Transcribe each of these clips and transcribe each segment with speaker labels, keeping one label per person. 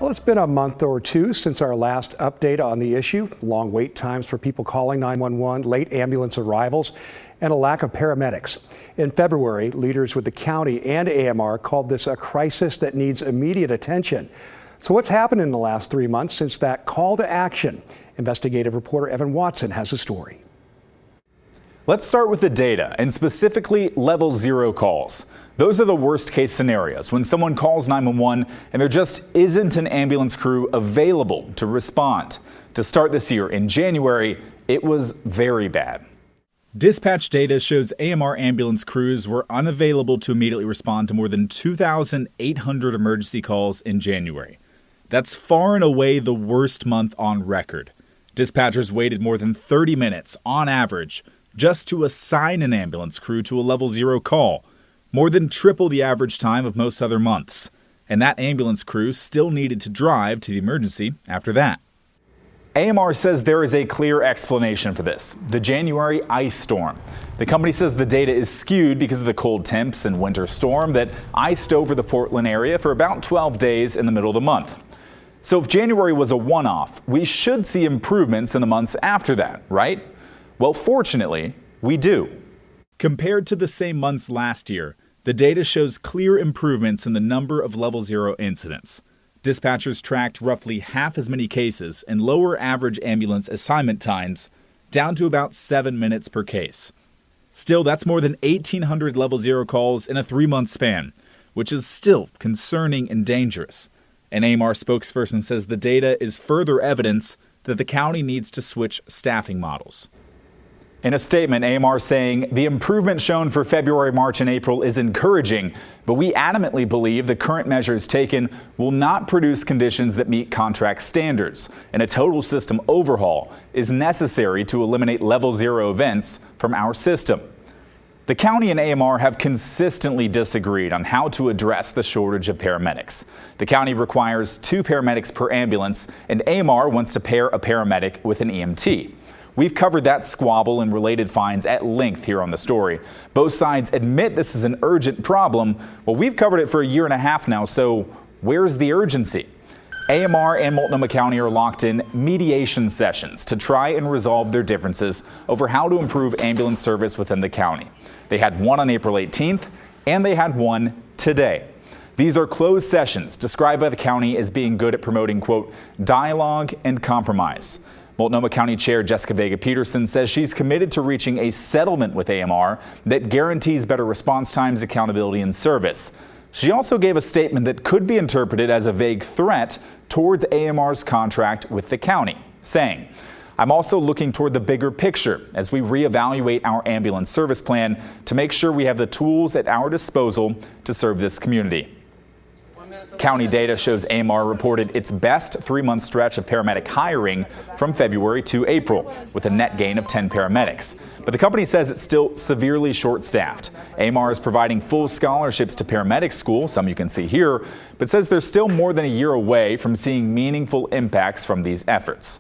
Speaker 1: Well, it's been a month or two since our last update on the issue. Long wait times for people calling 911, late ambulance arrivals, and a lack of paramedics. In February, leaders with the county and AMR called this a crisis that needs immediate attention. So what's happened in the last 3 months since that call to action? Investigative reporter Evan Watson has a story.
Speaker 2: Let's start with the data, and specifically level 0 calls. Those are the worst case scenarios, when someone calls 911 and there just isn't an ambulance crew available to respond. To start this year in January, it was very bad.
Speaker 3: Dispatch data shows AMR ambulance crews were unavailable to immediately respond to more than 2,800 emergency calls in January. That's far and away the worst month on record. Dispatchers waited more than 30 minutes on average just to assign an ambulance crew to a level 0 call, more than triple the average time of most other months. And that ambulance crew still needed to drive to the emergency after that.
Speaker 2: AMR says there is a clear explanation for this: the January ice storm. The company says the data is skewed because of the cold temps and winter storm that iced over the Portland area for about 12 days in the middle of the month. So if January was a one-off, we should see improvements in the months after that, right? Well, fortunately, we do.
Speaker 3: Compared to the same months last year, the data shows clear improvements in the number of level 0 incidents. Dispatchers tracked roughly half as many cases and lower average ambulance assignment times, down to about 7 minutes per case. Still, that's more than 1,800 level 0 calls in a 3-month span, which is still concerning and dangerous. An AMR spokesperson says the data is further evidence that the county needs to switch staffing models.
Speaker 2: In a statement, AMR saying the improvement shown for February, March, and April is encouraging, but we adamantly believe the current measures taken will not produce conditions that meet contract standards, and a total system overhaul is necessary to eliminate level 0 events from our system. The county and AMR have consistently disagreed on how to address the shortage of paramedics. The county requires 2 paramedics per ambulance, and AMR wants to pair a paramedic with an EMT. We've covered that squabble and related fines at length here on the story. Both sides admit this is an urgent problem. Well, we've covered it for a year and a half now, so where's the urgency? AMR and Multnomah County are locked in mediation sessions to try and resolve their differences over how to improve ambulance service within the county. They had one on April 18th, and they had one today. These are closed sessions described by the county as being good at promoting, quote, dialogue and compromise. Multnomah County Chair Jessica Vega-Peterson says she's committed to reaching a settlement with AMR that guarantees better response times, accountability, and service. She also gave a statement that could be interpreted as a vague threat towards AMR's contract with the county, saying, "I'm also looking toward the bigger picture as we reevaluate our ambulance service plan to make sure we have the tools at our disposal to serve this community." County data shows AMR reported its best 3-month stretch of paramedic hiring from February to April, with a net gain of 10 paramedics. But the company says it's still severely short-staffed. AMR is providing full scholarships to paramedic school, some you can see here, but says they're still more than a year away from seeing meaningful impacts from these efforts.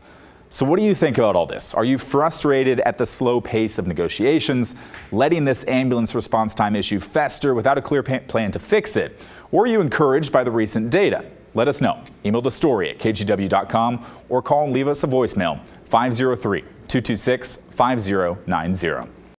Speaker 2: So what do you think about all this? Are you frustrated at the slow pace of negotiations, letting this ambulance response time issue fester without a clear plan to fix it? Or are you encouraged by the recent data? Let us know. Email the story at kgw.com or call and leave us a voicemail, 503-226-5090.